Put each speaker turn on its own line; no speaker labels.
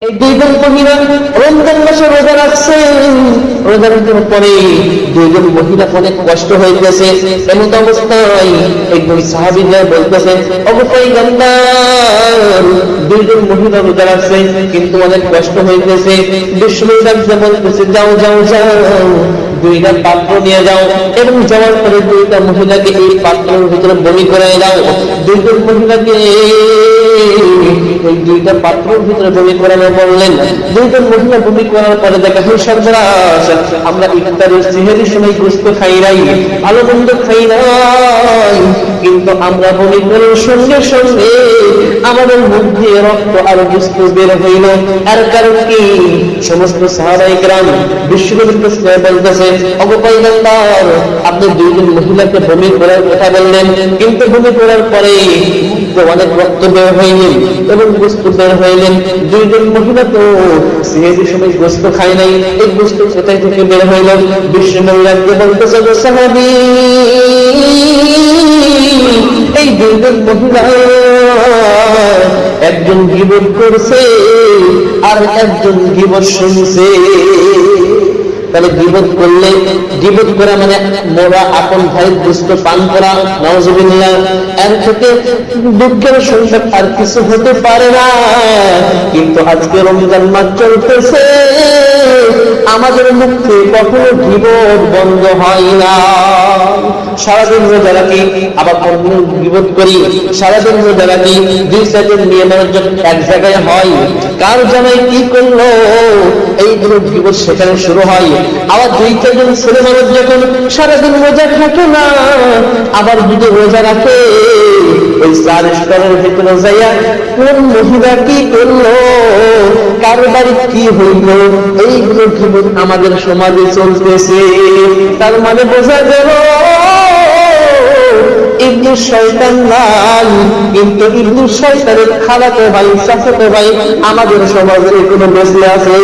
এই দুইজন মহিলা রমজান মাসে রোজা রাখছেন। রোজা রাখার পরে দুইজন মহিলা অনেক কষ্ট হইতেছে। এমন অবস্থায় একজন সাহাবীরা বলতেছেন, ওগো পয়গম্বর, দুইজন মহিলা রোজা রাখছে কিন্তু অনেক কষ্ট হইতেছে। বিশ্বনবী বলতেছে, যাও যাও যাও, দুইটা পাত্র নিয়ে যাও এবং যাওয়ার পরে দুইটা মহিলাকে এই পাত্রের ভিতরে বমি করে দাও। দুইজন মহিলাকে এই দুইটা পাত্রের ভিতরে বমি করানো বললেন। দুইজন মহিলা বমি করার পরে দেখা হয়, সর্বনাশ, আমরা ইফতারের সেহরির সময় গোশত খাই নাই, ভালো মন্দ খাই নাই, কিন্তু আমরা বমি করার সঙ্গে সঙ্গে আমাদের মুখ দিয়ে রক্ত আর গোশত বের হইল। আর কারণ কি? সমস্ত সাহাবায়ে কেরাম বিশ্বনবীর কাছে বলতেছে, ওগো পয়গম্বর, আপনি দুইজন মহিলাকে বমি করার কথা বললেন, কিন্তু বমি করার পরে অনেক রক্ত বের হইলেন এবং গোশত বের হইলেন। দুইজন মহিলা তো সেহরির সময় গোশত খায় নাই, এই গোশত কোথায় থেকে বের হইল? বিশ্বনবী বলতেছে, সাহাবী, এই দুইজন মহিলা একজন গীবত করছে আর একজন গীবত শুনছে। তাহলে গীবত করলে, গীবত করা মানে মোরা আপন ভাইয়ের গোশত পান করা, নাউজুবিল্লাহ। এর থেকে দুঃখের সংবাদ আর কিছু হতে পারে না। কিন্তু আজকে রমজান মাস চলতেছে, আমাদের মুখ থেকে কখনো গীবত বন্ধ হয় না। সারাদিন রোজা রাখি, আবার গীবত করি, সারাদিন রোজা রাখি, দুই চারজন মেয়ে মানুষ এক জায়গায় হয়, কার জামাই কি করলো এইগুলো গীবত সেখানে শুরু হয়। আবার দুই চারজন ছেলে মানুষ যখন সারাদিন রোজা থাকে না, আবার যদি রোজা রাখে, ওই চার স্তরের ভিতরে যাইয়া কোন মহিলা কি করলো, কার বাড়ি কি হইল, এইগুলো গীবত আমাদের সমাজে চলতেছে। তার মানে বোঝা গেল ইবলিস শয়তান নাই, কিন্তু ইবলিস শয়তানের খালাতো ভাই, চাচাতো ভাই আমাদের সমাজে কোনো বেঁচে আছে।